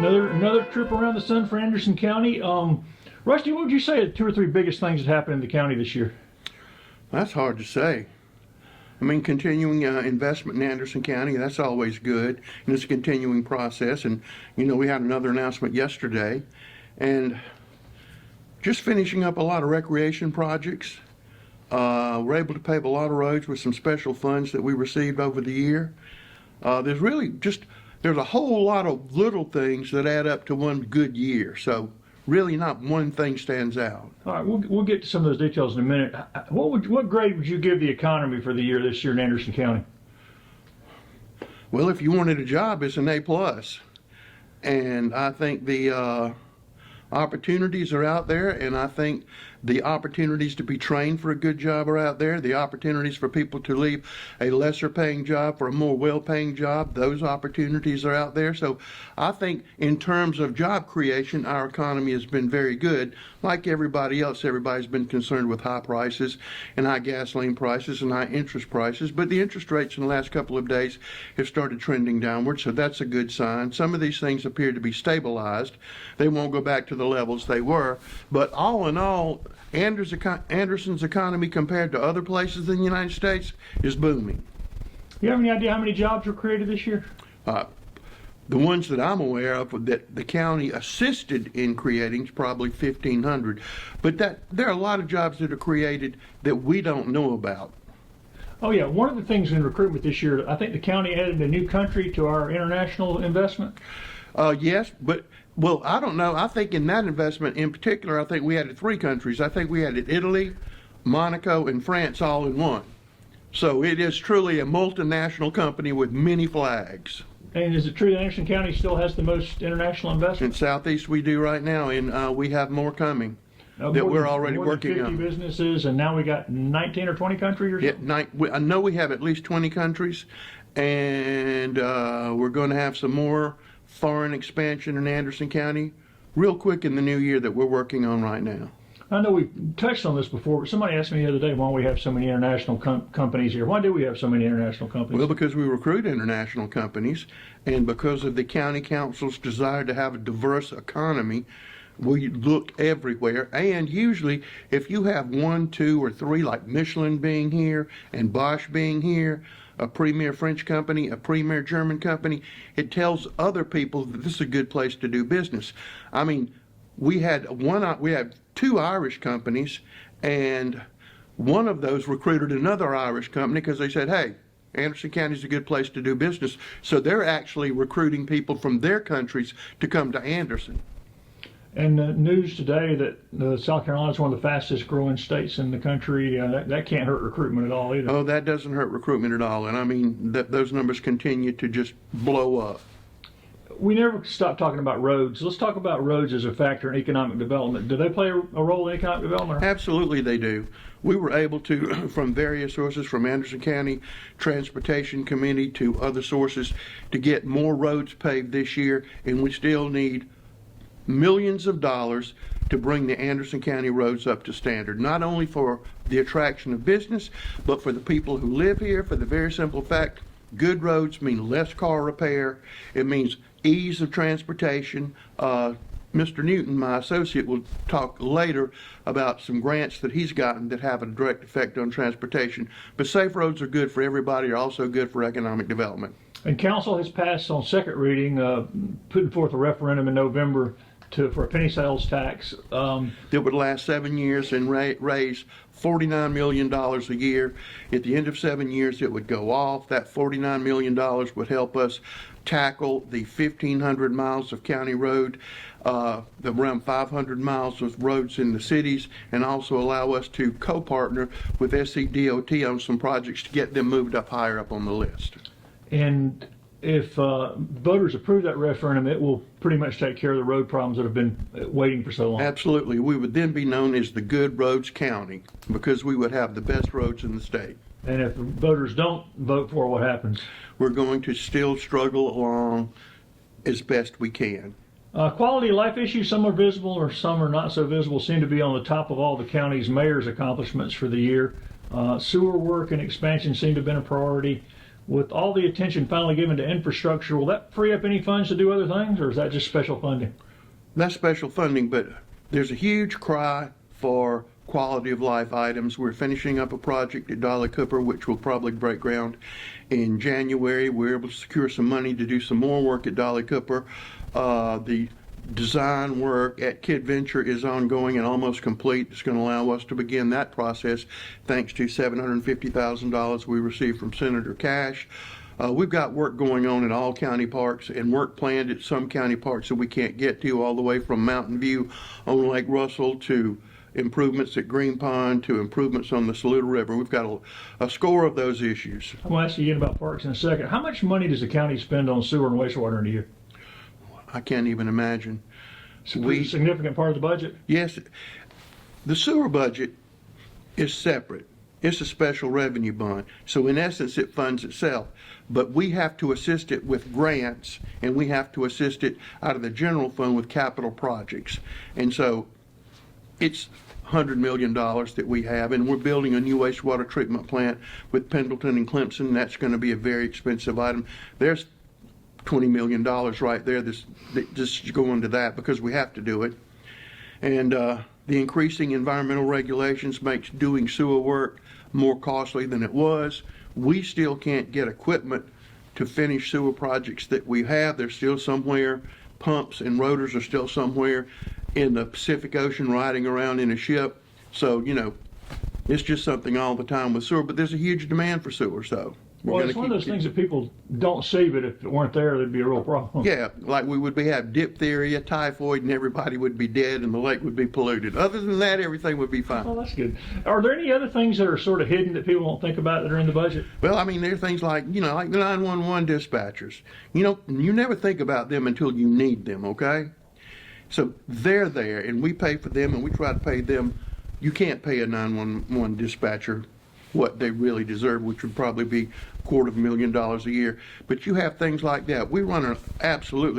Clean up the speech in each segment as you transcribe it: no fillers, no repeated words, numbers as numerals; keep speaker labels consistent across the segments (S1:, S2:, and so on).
S1: Another trip around the sun for Anderson County. Rusty, what would you say are the 2 or 3 biggest things that happened in the county this year?
S2: That's hard to say. I mean, continuing investment in Anderson County, that's always good, and it's a continuing process. And, you know, we had another announcement yesterday, and just finishing up a lot of recreation projects. We're able to pave a lot of roads with some special funds that we received over the year. There's a whole lot of little things that add up to one good year. So really not one thing stands out.
S1: All right, we'll get to some of those details in a minute. What grade would you give the economy for the year this year in Anderson County?
S2: Well, if you wanted a job, it's an A+. And I think the opportunities are out there, and I think the opportunities to be trained for a good job are out there. The opportunities for people to leave a lesser paying job for a more well-paying job, those opportunities are out there. So I think in terms of job creation, our economy has been very good. Like everybody else, everybody's been concerned with high prices and high gasoline prices and high interest prices, but the interest rates in the last couple of days have started trending downward, so that's a good sign. Some of these things appear to be stabilized. They won't go back to the levels they were, but all in all, Anderson's economy compared to other places in the United States is booming.
S1: You have any idea how many jobs were created this year?
S2: The ones that I'm aware of that the county assisted in creating is probably 1,500. But there are a lot of jobs that are created that we don't know about.
S1: Oh yeah, one of the things in recruitment this year, I think the county added a new country to our international investment.
S2: Yes, but well, I don't know. I think in that investment in particular, I think we added 3 countries. I think we added Italy, Monaco, and France all in one. So it is truly a multinational company with many flags.
S1: And is it true that Anderson County still has the most international investment?
S2: In Southeast we do right now, and we have more coming that we're already working on.
S1: 50 businesses, and now we got 19 or 20 countries or something?
S2: Yeah, I know we have at least 20 countries, and we're going to have some more foreign expansion in Anderson County real quick in the new year that we're working on right now.
S1: I know we touched on this before, but somebody asked me the other day why we have so many international companies here. Why do we have so many international companies?
S2: Well, because we recruit international companies, and because of the county council's desire to have a diverse economy, we look everywhere. And usually, if you have 1, 2, or 3, like Michelin being here and Bosch being here, a premier French company, a premier German company, it tells other people that this is a good place to do business. I mean, we had 2 Irish companies, and one of those recruited another Irish company because they said, hey, Anderson County is a good place to do business. So they're actually recruiting people from their countries to come to Anderson.
S1: And news today that South Carolina is one of the fastest growing states in the country. That can't hurt recruitment at all either.
S2: Oh, that doesn't hurt recruitment at all. And I mean, those numbers continue to just blow up.
S1: We never stop talking about roads. Let's talk about roads as a factor in economic development. Do they play a role in economic development?
S2: Absolutely they do. We were able to, from various sources, from Anderson County Transportation Committee to other sources, to get more roads paved this year, and we still need millions of dollars to bring the Anderson County roads up to standard, not only for the attraction of business, but for the people who live here, for the very simple fact, good roads mean less car repair. It means ease of transportation. Mr. Newton, my associate, will talk later about some grants that he's gotten that have a direct effect on transportation. But safe roads are good for everybody, are also good for economic development.
S1: And council has passed on second reading, putting forth a referendum in November for a penny sales tax.
S2: That would last 7 years and raise $49 million a year. At the end of 7 years, it would go off. That $49 million would help us tackle the 1,500 miles of county road, around 500 miles of roads in the cities, and also allow us to co-partner with SCDOT on some projects to get them moved up higher up on the list.
S1: And if voters approve that referendum, it will pretty much take care of the road problems that have been waiting for so long.
S2: Absolutely. We would then be known as the Good Roads County because we would have the best roads in the state.
S1: And if voters don't vote for it, what happens?
S2: We're going to still struggle along as best we can.
S1: Quality of life issues, some are visible or some are not so visible, seem to be on the top of all the county's mayor's accomplishments for the year. Sewer work and expansion seem to have been a priority. With all the attention finally given to infrastructure, will that free up any funds to do other things, or is that just special funding?
S2: That's special funding, but there's a huge cry for quality of life items. We're finishing up a project at Dolly Cooper, which will probably break ground in January. We're able to secure some money to do some more work at Dolly Cooper. The design work at Kid Venture is ongoing and almost complete. It's going to allow us to begin that process thanks to $750,000 we received from Senator Cash. We've got work going on at all county parks and work planned at some county parks that we can't get to, all the way from Mountain View on Lake Russell to improvements at Green Pond to improvements on the Saluda River. We've got a score of those issues.
S1: I'm going to ask you again about parks in a second. How much money does the county spend on sewer and wastewater in a year?
S2: I can't even imagine.
S1: It's a pretty significant part of the budget.
S2: Yes, the sewer budget is separate. It's a special revenue bond. So in essence, it funds itself. But we have to assist it with grants, and we have to assist it out of the general fund with capital projects. And so it's $100 million that we have, and we're building a new wastewater treatment plant with Pendleton and Clemson. That's going to be a very expensive item. There's $20 million right there that's just going to that because we have to do it. And the increasing environmental regulations makes doing sewer work more costly than it was. We still can't get equipment to finish sewer projects that we have. They're still somewhere. Pumps and rotors are still somewhere in the Pacific Ocean riding around in a ship. So, you know, it's just something all the time with sewer, but there's a huge demand for sewer, so.
S1: Well, it's one of those things that people don't see, but if it weren't there, there'd be a real problem.
S2: Yeah, like we would have diphtheria, typhoid, and everybody would be dead and the lake would be polluted. Other than that, everything would be fine.
S1: Oh, that's good. Are there any other things that are sort of hidden that people don't think about that are in the budget?
S2: Well, I mean, there are things like, you know, like the 911 dispatchers. You know, you never think about them until you need them, okay? So they're there, and we pay for them, and we try to pay them. You can't pay a 911 dispatcher what they really deserve, which would probably be $250,000 a year. But you have things like that. We run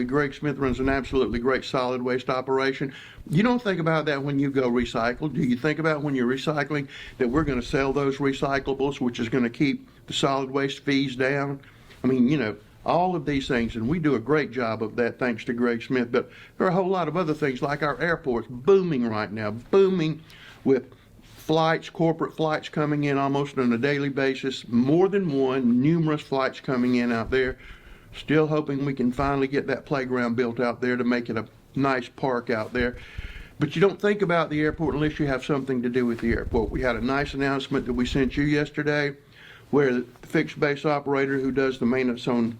S2: Greg Smith runs an absolutely great solid waste operation. You don't think about that when you go recycle. Do you think about when you're recycling that we're going to sell those recyclables, which is going to keep the solid waste fees down? I mean, you know, all of these things, and we do a great job of that thanks to Greg Smith. But there are a whole lot of other things, like our airport's booming right now, booming with flights, corporate flights coming in almost on a daily basis, more than one, numerous flights coming in out there. Still hoping we can finally get that playground built out there to make it a nice park out there. But you don't think about the airport unless you have something to do with the airport. We had a nice announcement that we sent you yesterday where the fixed base operator who does the maintenance on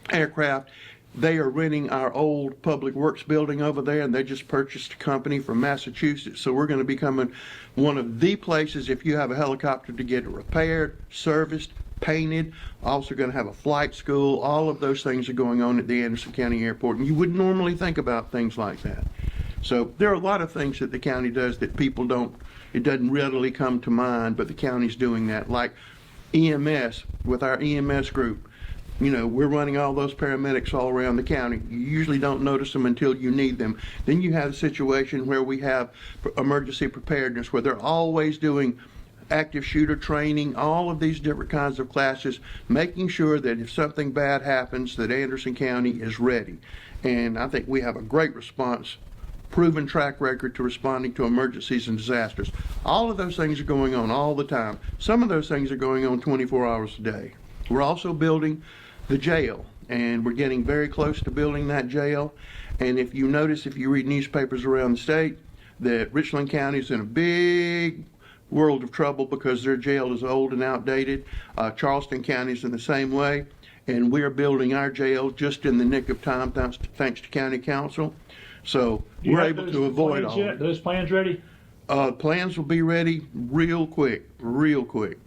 S2: aircraft, they are renting our old public works building over there, and they just purchased a company from Massachusetts. So we're going to be becoming one of the places, if you have a helicopter, to get it repaired, serviced, painted. Also going to have a flight school. All of those things are going on at the Anderson County Airport, and you wouldn't normally think about things like that. So there are a lot of things that the county does that people don't, it doesn't readily come to mind, but the county's doing that. Like EMS, with our EMS group. You know, we're running all those paramedics all around the county. You usually don't notice them until you need them. Then you have a situation where we have emergency preparedness, where they're always doing active shooter training, all of these different kinds of classes, making sure that if something bad happens, that Anderson County is ready. And I think we have a great response, proven track record to responding to emergencies and disasters. All of those things are going on all the time. Some of those things are going on 24 hours a day. We're also building the jail, and we're getting very close to building that jail. And if you notice, if you read newspapers around the state, that Richland County is in a big world of trouble because their jail is old and outdated. Charleston County is in the same way, and we're building our jail just in the nick of time thanks to County Council. So we're able to avoid all that.
S1: Those plans ready?
S2: Plans will be ready real quick, real quick.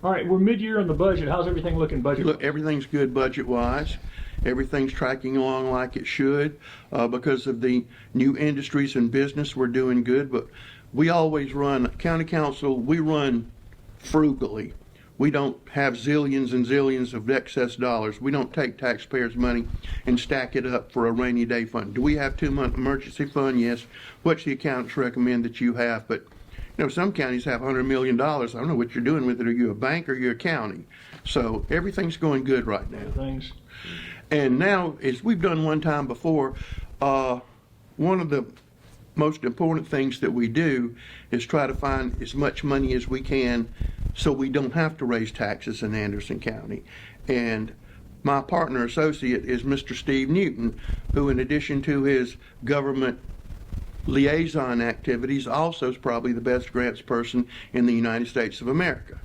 S1: All right, we're mid-year on the budget. How's everything looking budget?
S2: Look, everything's good budget-wise. Everything's tracking along like it should. Because of the new industries and business, we're doing good. But we always run, County Council, we run frugally. We don't have zillions and zillions of excess dollars. We don't take taxpayers' money and stack it up for a rainy day fund. Do we have 2-month emergency fund? Yes. What's the accountants recommend that you have? But You know, some counties have $100 million. I don't know what you're doing with it. Are you a bank or are you a county? So everything's going good right now.
S1: Things.
S2: And now, as we've done one time before, one of the most important things that we do is try to find as much money as we can so we don't have to raise taxes in Anderson County. And my partner associate is Mr. Steve Newton, who, in addition to his government liaison activities, also is probably the best grants person in the United States of America.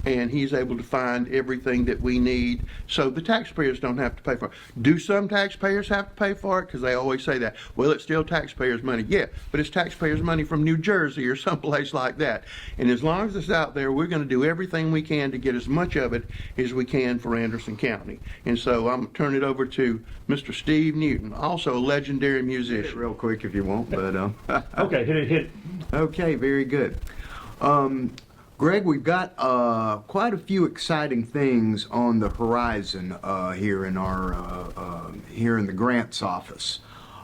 S2: And he's able to find everything that we need so the taxpayers don't have to pay for it. Do some taxpayers have to pay for it? Because they always say that. Well, it's still taxpayers' money. Yeah, but it's taxpayers' money from New Jersey or someplace like that. And as long as it's out there, we're going to do everything we can to get as much of it as we can for Anderson County. And so I'm going to turn it over to Mr. Steve Newton, also a legendary musician.
S3: Real quick if you want, but
S1: Okay, hit it.
S3: okay, very good. Greg, we've got quite a few exciting things on the horizon here in our here in the grants office.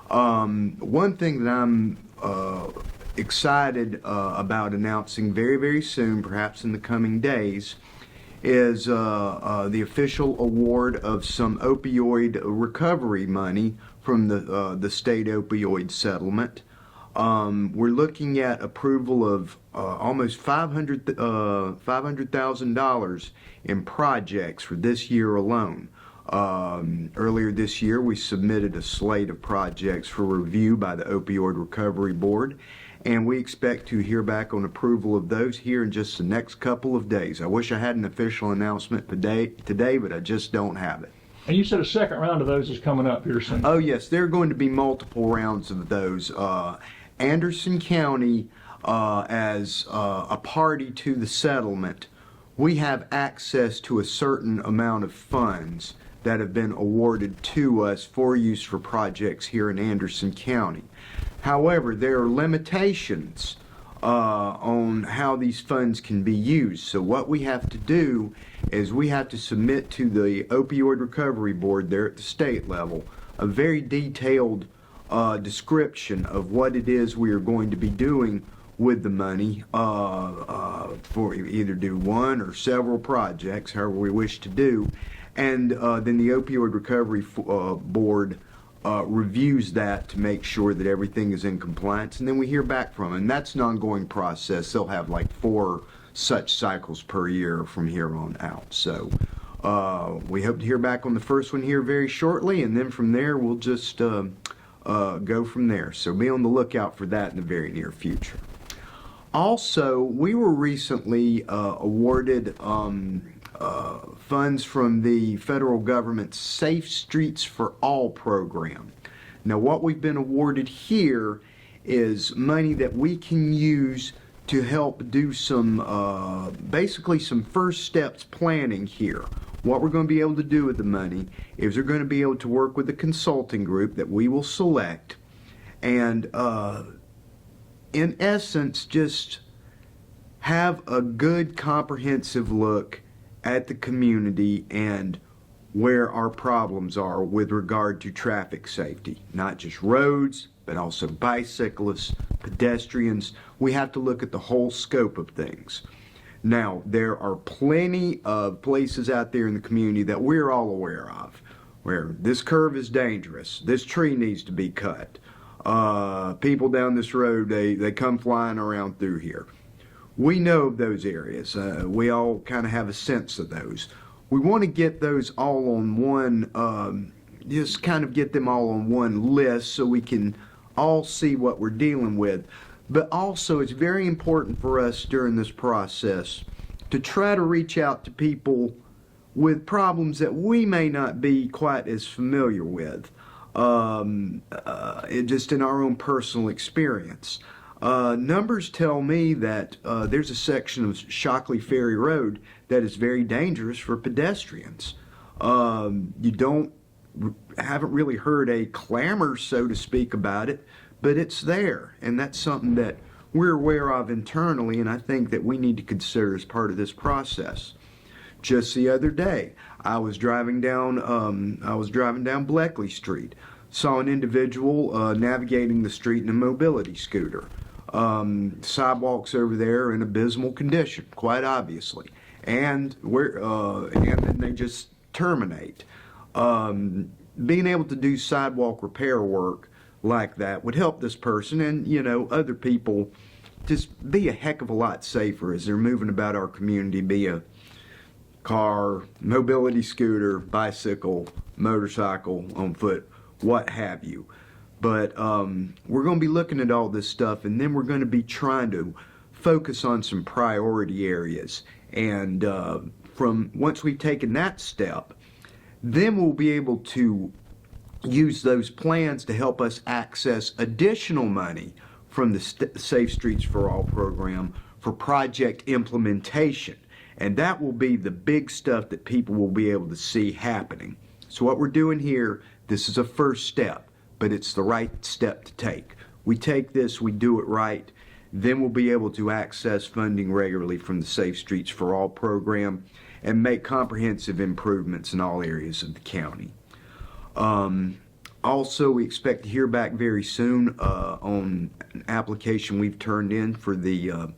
S3: One thing that I'm excited about announcing very, very soon, perhaps in the coming days, is the official award of some opioid recovery money from the state opioid settlement. We're looking at approval of almost $500,000 in projects for this year alone. Earlier this year, we submitted a slate of projects for review by the Opioid Recovery Board, and we expect to hear back on approval of those here in just the next couple of days. I wish I had an official announcement today, but I just don't have it.
S1: And you said a second round of those is coming up here soon.
S3: Oh yes, there are going to be multiple rounds of those. Anderson County, as a party to the settlement, we have access to a certain amount of funds that have been awarded to us for use for projects here in Anderson County. However, there are limitations on how these funds can be used. So what we have to do is we have to submit to the Opioid Recovery Board there at the state level a very detailed description of what it is we are going to be doing with the money for either do one or several projects, however we wish to do, and then the Opioid Recovery Board reviews that to make sure that everything is in compliance, and then we hear back from them. And that's an ongoing process. They'll have like 4 such cycles per year from here on out. So we hope to hear back on the first one here very shortly, and then from there we'll just go from there. So be on the lookout for that in the very near future. Also, we were recently awarded funds from the federal government's Safe Streets for All program. Now, what we've been awarded here is money that we can use to help do some, basically some first steps planning here. What we're going to be able to do with the money is we're going to be able to work with a consulting group that we will select and, in essence, just have a good comprehensive look at the community and where our problems are with regard to traffic safety. Not just roads, but also bicyclists, pedestrians. We have to look at the whole scope of things. Now, there are plenty of places out there in the community that we're all aware of, where this curve is dangerous, this tree needs to be cut, people down this road, they come flying around through here. We know of those areas. We all kind of have a sense of those. We want to get those all on one, just kind of get them all on one list so we can all see what we're dealing with. But also, it's very important for us during this process to try to reach out to people with problems that we may not be quite as familiar with, just in our own personal experience. Numbers tell me that there's a section of Shockley Ferry Road that is very dangerous for pedestrians. You haven't really heard a clamor, so to speak, about it, but it's there, and that's something that we're aware of internally, and I think that we need to consider as part of this process. Just the other day, I was driving down Bleckley Street, saw an individual navigating the street in a mobility scooter. Sidewalks over there are in abysmal condition, quite obviously, and then they just terminate. Being able to do sidewalk repair work like that would help this person and, other people just be a heck of a lot safer as they're moving about our community, be a car, mobility scooter, bicycle, motorcycle, on foot, what have you. But we're going to be looking at all this stuff, and then we're going to be trying to focus on some priority areas. And from once we've taken that step, then we'll be able to use those plans to help us access additional money from the Safe Streets for All program for project implementation. And that will be the big stuff that people will be able to see happening. So what we're doing here, this is a first step, but it's the right step to take. We take this, we do it right, then we'll be able to access funding regularly from the Safe Streets for All program and make comprehensive improvements in all areas of the county. Also, we expect to hear back very soon on an application we've turned in for the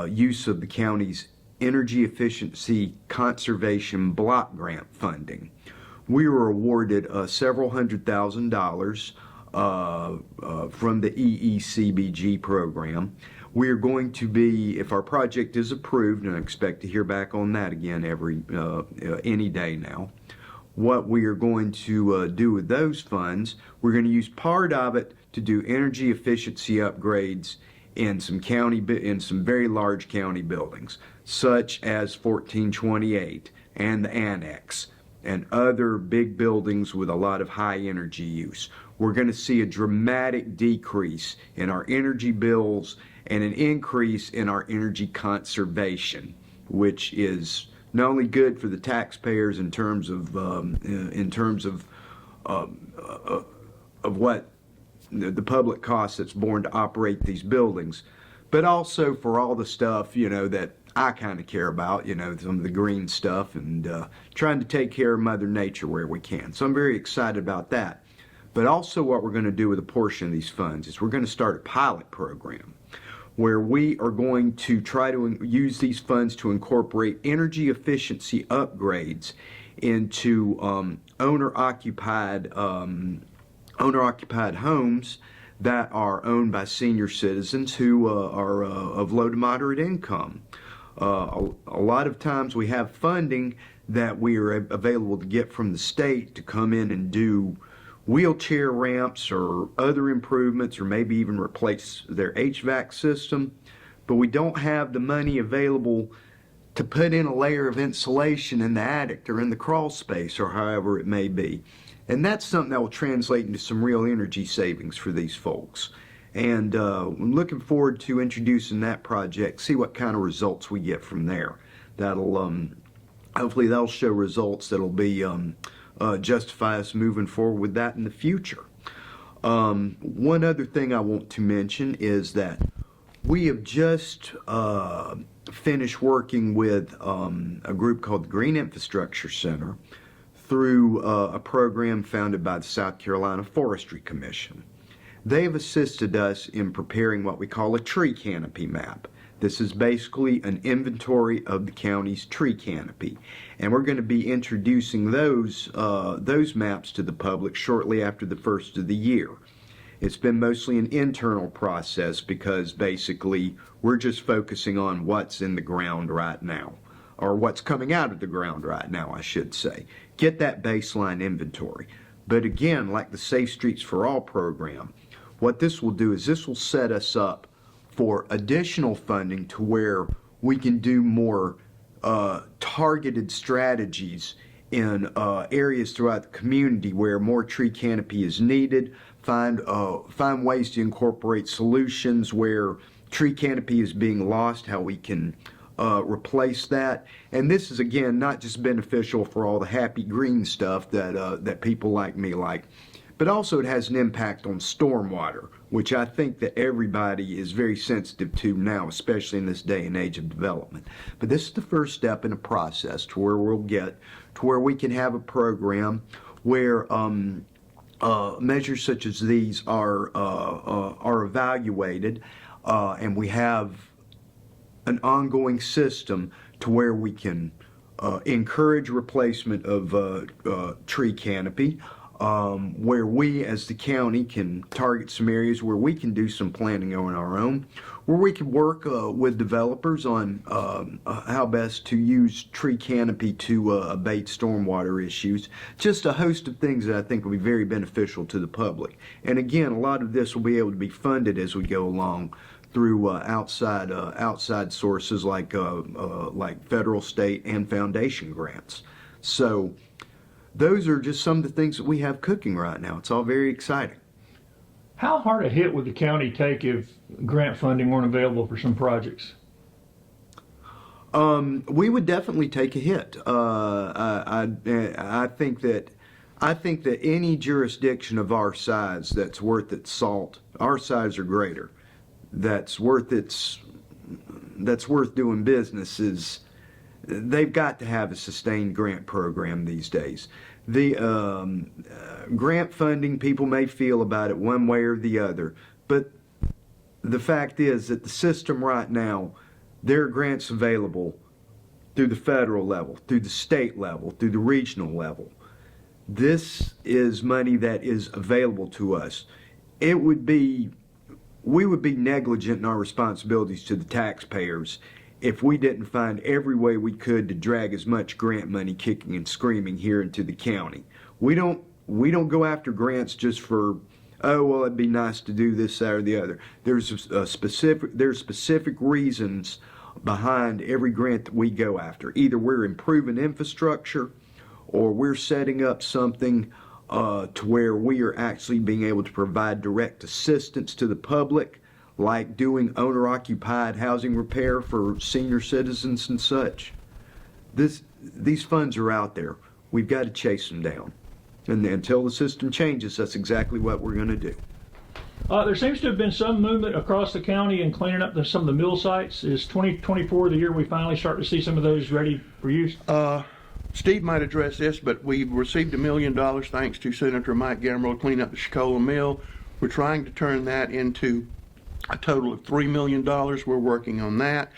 S3: use of the county's Energy Efficiency Conservation Block Grant funding. We were awarded several $100,000 from the EECBG program. We are going to be, if our project is approved, and I expect to hear back on that again any day now, what we are going to do with those funds, we're going to use part of it to do energy efficiency upgrades in some very large county buildings, such as 1428 and the Annex and other big buildings with a lot of high energy use. We're going to see a dramatic decrease in our energy bills and an increase in our energy conservation, which is not only good for the taxpayers in terms of what the public cost that's borne to operate these buildings, but also for all the stuff that I kind of care about, some of the green stuff and trying to take care of Mother Nature where we can. So I'm very excited about that. But also what we're going to do with a portion of these funds is we're going to start a pilot program where we are going to try to use these funds to incorporate energy efficiency upgrades into owner-occupied homes that are owned by senior citizens who are of low to moderate income. A lot of times we have funding that we are available to get from the state to come in and do wheelchair ramps or other improvements or maybe even replace their HVAC system, but we don't have the money available to put in a layer of insulation in the attic or in the crawl space or however it may be. And that's something that will translate into some real energy savings for these folks. And I'm looking forward to introducing that project, see what kind of results we get from there. Hopefully that'll show results that'll be justify us moving forward with that in the future. One other thing I want to mention is that we have just finished working with a group called the Green Infrastructure Center through a program founded by the South Carolina Forestry Commission. They've assisted us in preparing what we call a tree canopy map. This is basically an inventory of the county's tree canopy, and we're going to be introducing those maps to the public shortly after the first of the year. It's been mostly an internal process because basically we're just focusing on what's in the ground right now, or what's coming out of the ground right now, I should say. Get that baseline inventory. But again, like the Safe Streets for All program, what this will do is this will set us up for additional funding to where we can do more targeted strategies in areas throughout the community where more tree canopy is needed, find ways to incorporate solutions where tree canopy is being lost, how we can replace that. And this is, again, not just beneficial for all the happy green stuff that people like me like, but also it has an impact on stormwater, which I think that everybody is very sensitive to now, especially in this day and age of development. But this is the first step in a process to where we'll get to where we can have a program where measures such as these are evaluated and we have an ongoing system to where we can encourage replacement of tree canopy, where we as the county can target some areas where we can do some planting on our own, where we can work with developers on how best to use tree canopy to abate stormwater issues. Just a host of things that I think will be very beneficial to the public. And again, a lot of this will be able to be funded as we go along through outside sources like federal, state, and foundation grants. So those are just some of the things that we have cooking right now. It's all very exciting.
S1: How hard a hit would the county take if grant funding weren't available for some projects?
S3: We would definitely take a hit. I think that any jurisdiction of our size that's worth its salt, our size or greater, that's worth doing business they've got to have a sustained grant program these days. The grant funding, people may feel about it one way or the other, but the fact is that the system right now, there are grants available through the federal level, through the state level, through the regional level. This is money that is available to us. We would be negligent in our responsibilities to the taxpayers if we didn't find every way we could to drag as much grant money kicking and screaming here into the county. We don't go after grants just for, oh, well, it'd be nice to do this, that, or the other. There's specific reasons behind every grant that we go after. Either we're improving infrastructure or we're setting up something to where we are actually being able to provide direct assistance to the public, like doing owner-occupied housing repair for senior citizens and such. These funds are out there. We've got to chase them down. And until the system changes, that's exactly what we're going to do.
S1: There seems to have been some movement across the county in cleaning up some of the mill sites. Is 2024 the year we finally start to see some of those ready for use?
S2: Steve might address this, but we've received $1 million thanks to Senator Mike Gamble to clean up the Chicola Mill. We're trying to turn that into a total of $3 million. We're working on that.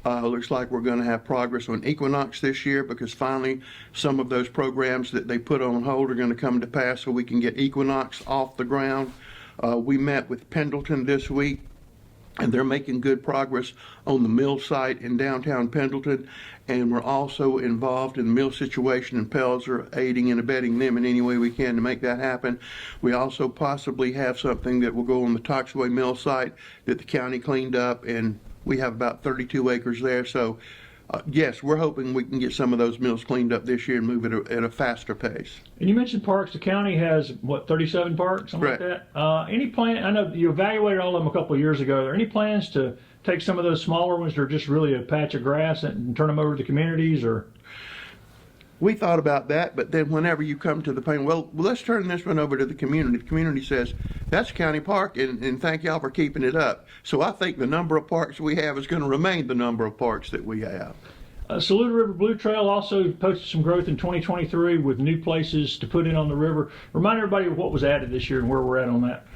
S2: Looks like we're going to have progress on Equinox this year because finally some of those programs that they put on hold are going to come to pass so we can get Equinox off the ground. We met with Pendleton this week, and they're making good progress on the mill site in downtown Pendleton, and we're also involved in the mill situation in Pelzer, aiding and abetting them in any way we can to make that happen. We also possibly have something that will go on the Toxaway mill site that the county cleaned up, and we have about 32 acres there. So yes, we're hoping we can get some of those mills cleaned up this year and move it at a faster pace.
S1: And you mentioned parks. The county has, 37 parks, something
S2: Correct.
S1: like that? Any plan? I know you evaluated all of them a couple of years ago. Are there any plans to take some of those smaller ones that are just really a patch of grass and turn them over to the communities, or?
S2: We thought about that, but then whenever you come to the point, well, let's turn this one over to the community says, that's county park, and thank y'all for keeping it up. So I think the number of parks we have is going to remain the number of parks that we have.
S1: Saluda River Blue Trail also posted some growth in 2023 with new places to put in on the river. Remind everybody of what was added this year and where we're at on that.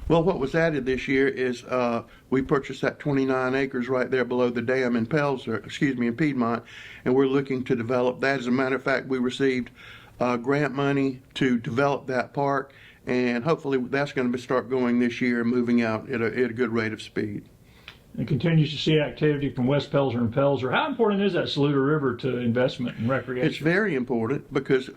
S2: Well, what was added this year is we purchased that 29 acres right there below the dam in in Piedmont, and we're looking to develop that. As a matter of fact, we received grant money to develop that park, and hopefully that's going to start going this year and moving out at a good rate of speed.
S1: And continues to see activity from West Pelzer and Pelzer. How important is that Saluda River to investment and recreation?
S2: It's very important because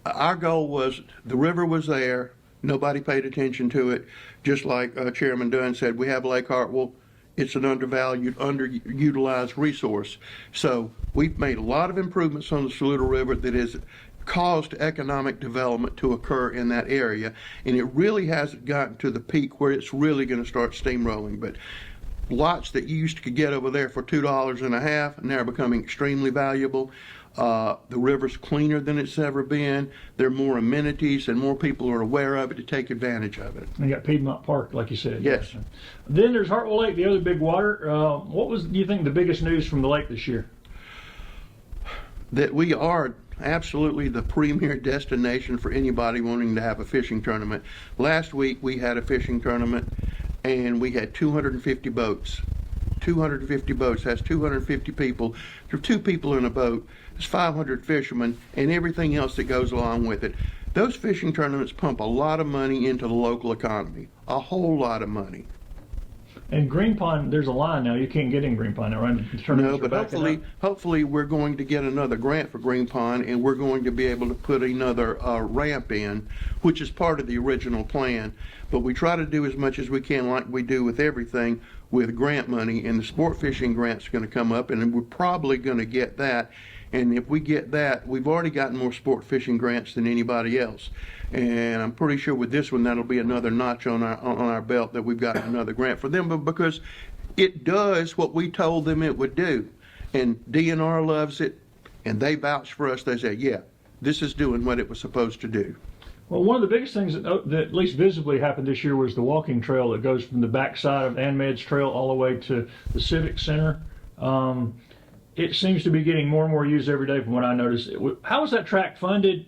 S2: our goal was the river was there. Nobody paid attention to it. Just like Chairman Dunn said, we have Lake Hartwell. It's an undervalued, underutilized resource. So we've made a lot of improvements on the Saluda River that has caused economic development to occur in that area. And it really hasn't gotten to the peak where it's really going to start steamrolling. But lots that you used to get over there for $2.50 now are becoming extremely valuable. The river's cleaner than it's ever been. There are more amenities and more people are aware of it to take advantage of it.
S1: And you got Piedmont Park, like you said.
S2: Yes.
S1: Then there's Hartwell Lake, the other big water. What was, do you think, the biggest news from the lake this year?
S2: That we are absolutely the premier destination for anybody wanting to have a fishing tournament. Last week we had a fishing tournament and we had 250 boats. 250 boats, that's 250 people. There are 2 people in a boat, there's 500 fishermen, and everything else that goes along with it. Those fishing tournaments pump a lot of money into the local economy, a whole lot of money.
S1: And Green Pond, there's a line now. You can't get in Green Pond now, right? The
S2: No,
S1: tournaments are
S2: but
S1: backing up.
S2: hopefully we're going to get another grant for Green Pond, and we're going to be able to put another ramp in, which is part of the original plan. But we try to do as much as we can, like we do with everything, with grant money, and the sport fishing grant's going to come up, and we're probably going to get that. And if we get that, we've already gotten more sport fishing grants than anybody else. And I'm pretty sure with this one, that'll be another notch on our belt that we've got another grant for them, but because it does what we told them it would do. And DNR loves it, and they vouch for us. They say, yeah, this is doing what it was supposed to do.
S1: Well, one of the biggest things that at least visibly happened this year was the walking trail that goes from the backside of AnMed's trail all the way to the Civic Center. It seems to be getting more and more used every day from what I noticed. How was that track funded?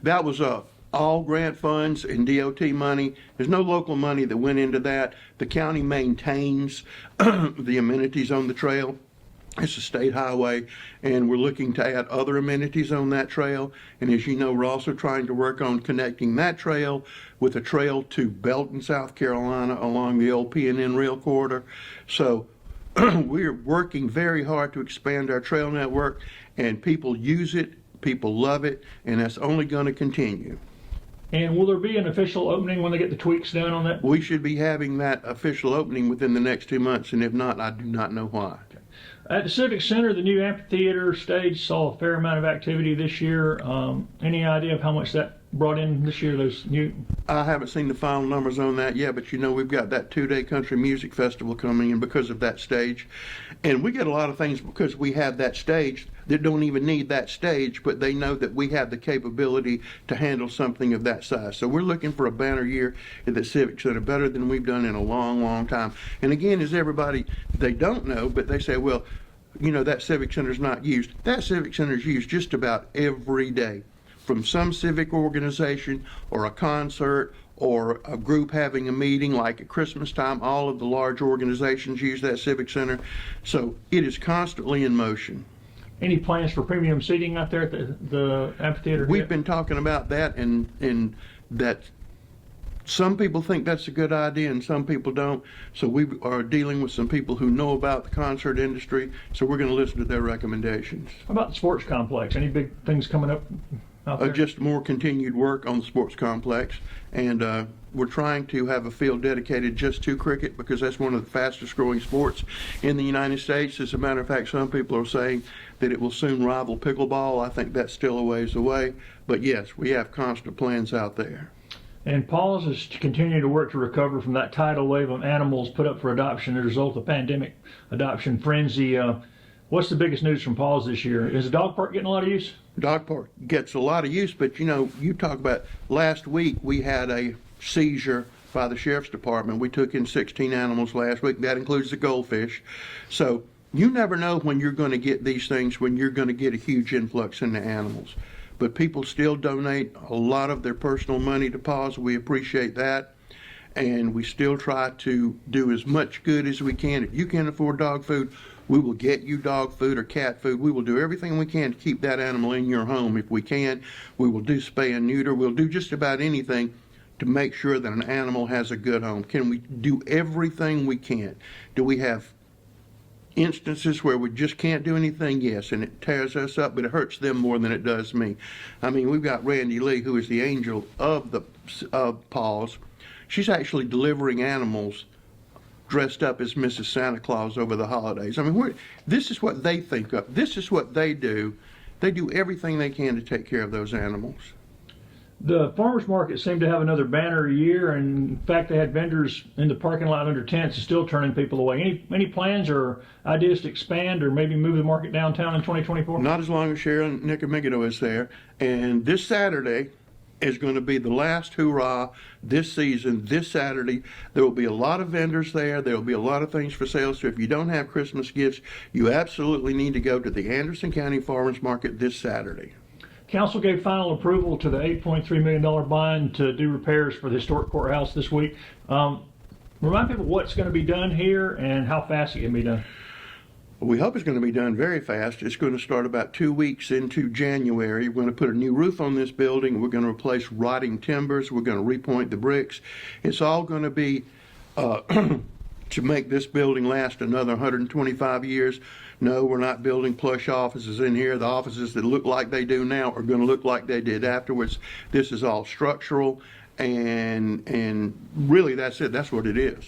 S2: That was all grant funds and DOT money. There's no local money that went into that. The county maintains the amenities on the trail. It's a state highway, and we're looking to add other amenities on that trail. And as you know, we're also trying to work on connecting that trail with a trail to Belton, South Carolina, along the old P&N rail corridor. So we're working very hard to expand our trail network, and people use it, people love it, and that's only going to continue.
S1: And will there be an official opening when they get the tweaks done on that?
S2: We should be having that official opening within the next 2 months, and if not, I do not know why.
S1: At the Civic Center, the new amphitheater stage saw a fair amount of activity this year. Any idea of how much that brought in this year? Those new.
S2: I haven't seen the final numbers on that yet, but you know we've got that 2-day country music festival coming in because of that stage. And we get a lot of things because we have that stage that don't even need that stage, but they know that we have the capability to handle something of that size. So we're looking for a banner year at the Civic Center, better than we've done in a long, long time. And again, as everybody, they don't know, but they say, well, you know, that Civic Center's not used. That Civic Center's used just about every day. From some civic organization or a concert or a group having a meeting like at Christmas time, all of the large organizations use that Civic Center. So it is constantly in motion.
S1: Any plans for premium seating out there at the amphitheater?
S2: We've been talking about that, and that some people think that's a good idea and some people don't. So we are dealing with some people who know about the concert industry, so we're going to listen to their recommendations.
S1: How about the sports complex? Any big things coming up out there?
S2: Just more continued work on the sports complex, and we're trying to have a field dedicated just to cricket because that's one of the fastest growing sports in the United States. As a matter of fact, some people are saying that it will soon rival pickleball. I think that's still a ways away, but yes, we have constant plans out there.
S1: And Paws is to continue to work to recover from that tidal wave of animals put up for adoption as a result of the pandemic adoption frenzy. What's the biggest news from Paws this year? Is the dog park getting a lot of use?
S2: Dog park gets a lot of use, but you know, you talk about last week we had a seizure by the sheriff's department. We took in 16 animals last week. That includes the goldfish. So you never know when you're going to get these things, when you're going to get a huge influx in the animals. But people still donate a lot of their personal money to Paws. We appreciate that. And we still try to do as much good as we can. If you can't afford dog food, we will get you dog food or cat food. We will do everything we can to keep that animal in your home if we can. We will do spay and neuter. We'll do just about anything to make sure that an animal has a good home. Can we do everything we can? Do we have instances where we just can't do anything? Yes, and it tears us up, but it hurts them more than it does me. I mean, we've got Randy Lee, who is the angel of Paws. She's actually delivering animals dressed up as Mrs. Santa Claus over the holidays. I mean, this is what they think of. This is what they do. They do everything they can to take care of those animals.
S1: The farmers market seemed to have another banner year, and in fact, they had vendors in the parking lot under tents and still turning people away. Any plans or ideas to expand or maybe move the market downtown in 2024?
S2: Not as long as Sharon Nicomigado is there. And this Saturday is going to be the last hurrah this season. This Saturday, there will be a lot of vendors there. There will be a lot of things for sale. So if you don't have Christmas gifts, you absolutely need to go to the Anderson County Farmers Market this Saturday.
S1: Council gave final approval to the $8.3 million bond to do repairs for the historic courthouse this week. We're Remind people what's going to be done here and how fast it can be done.
S2: We hope it's going to be done very fast. It's going to start about 2 weeks into January. We're going to put a new roof on this building. We're going to replace rotting timbers. We're going to repoint the bricks. It's all going to be to make this building last another 125 years. No, we're not building plush offices in here. The offices that look like they do now are going to look like they did afterwards. This is all structural, and really that's it. That's what it is.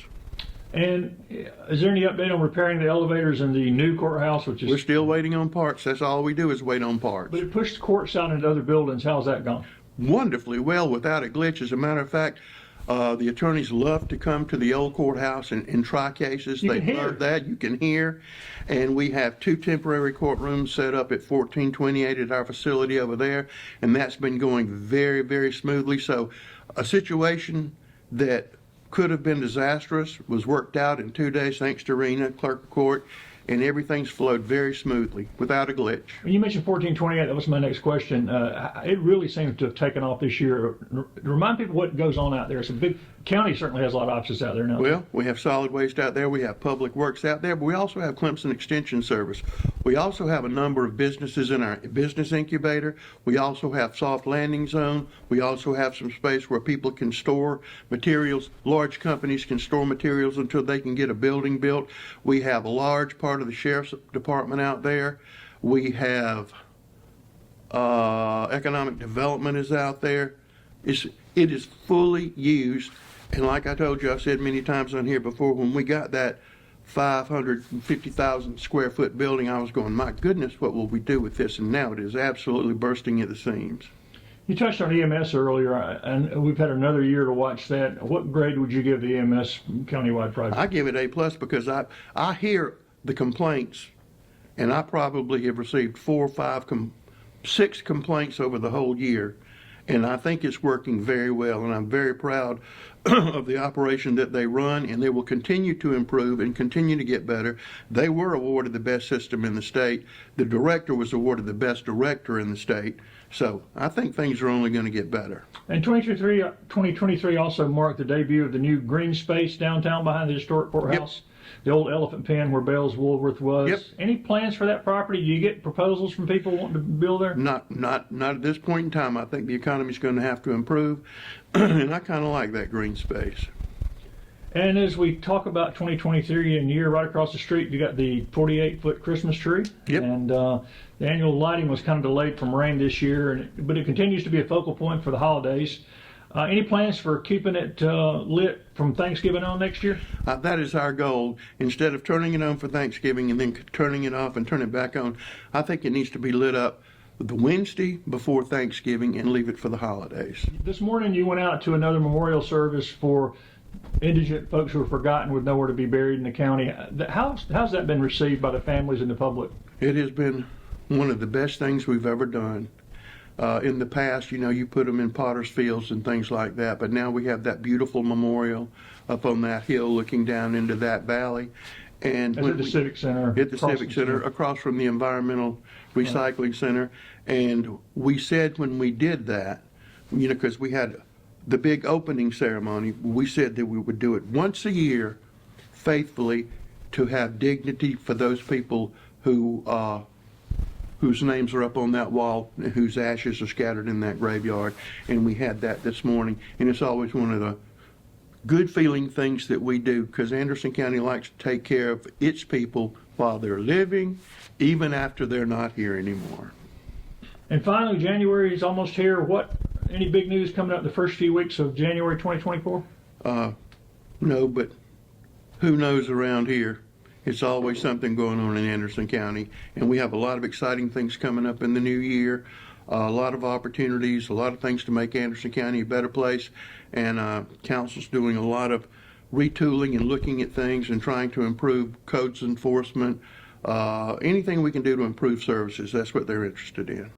S1: And is there any update on repairing the elevators in the new courthouse, which is?
S2: We're still waiting on parts. That's all we do is wait on parts.
S1: But it pushed the courts out into other buildings. How's that gone?
S2: Wonderfully well, without a glitch. As a matter of fact, the attorneys love to come to the old courthouse and try cases.
S1: You
S2: They
S1: can hear.
S2: love that. You can hear. And we have 2 temporary courtrooms set up at 1428 at our facility over there, and that's been going very, very smoothly. So a situation that could have been disastrous was worked out in 2 days thanks to Rena, clerk of court, and everything's flowed very smoothly without a glitch.
S1: When you mentioned 1428, that was my next question. It really seems to have taken off this year. Remind people what goes on out there. It's a big county, certainly has a lot of offices out there now.
S2: Well, we have solid waste out there. We have public works out there, but we also have Clemson Extension Service. We also have a number of businesses in our business incubator. We also have soft landing zone. We also have some space where people can store materials. Large companies can store materials until they can get a building built. We have a large part of the sheriff's department out there. We have economic development is out there. It is fully used. And like I told you, I've said many times on here before, when we got that 550,000 square foot building, I was going, my goodness, what will we do with this? And now it is absolutely bursting at the seams.
S1: You touched on EMS earlier, and we've had another year to watch that. What grade would you give the EMS countywide project?
S2: I give it A+ because I hear the complaints, and I probably have received 4 or 5, 6 complaints over the whole year. And I think it's working very well, and I'm very proud of the operation that they run, and they will continue to improve and continue to get better. They were awarded the best system in the state. The director was awarded the best director in the state. So I think things are only going to get better.
S1: And 2023 also marked the debut of the new green space downtown behind the historic courthouse. The old elephant pen where Bell's Woolworth was.
S2: Yep.
S1: Any plans for that property? Do you get proposals from people wanting to build there?
S2: Not at this point in time. I think the economy's going to have to improve, and I kind of like that green space.
S1: And as we talk about 2023 and year, right across the street, you got the 48-foot Christmas tree.
S2: Yep.
S1: And the annual lighting was kind of delayed from rain this year, but it continues to be a focal point for the holidays. Any plans for keeping it lit from Thanksgiving on next year?
S2: That is our goal. Instead of turning it on for Thanksgiving and then turning it off and turning it back on, I think it needs to be lit up the Wednesday before Thanksgiving and leave it for the holidays.
S1: This morning you went out to another memorial service for indigent folks who were forgotten with nowhere to be buried in the county. How's that been received by the families and the public?
S2: It has been one of the best things we've ever done. In the past, you put them in potter's fields and things like that, but now we have that beautiful memorial up on that hill looking down into that valley. And
S1: at the Civic Center.
S2: At the Civic Center, across from the Environmental Recycling Center. And we said when we did that, because we had the big opening ceremony, we said that we would do it once a year faithfully to have dignity for those people whose names are up on that wall, whose ashes are scattered in that graveyard. And we had that this morning. And it's always one of the good feeling things that we do, because Anderson County likes to take care of its people while they're living, even after they're not here anymore.
S1: And finally, January is almost here. Any big news coming up the first few weeks of January 2024?
S2: No, but who knows around here? It's always something going on in Anderson County, and we have a lot of exciting things coming up in the new year, a lot of opportunities, a lot of things to make Anderson County a better place, and council's doing a lot of retooling and looking at things and trying to improve codes enforcement, anything we can do to improve services. That's what they're interested in.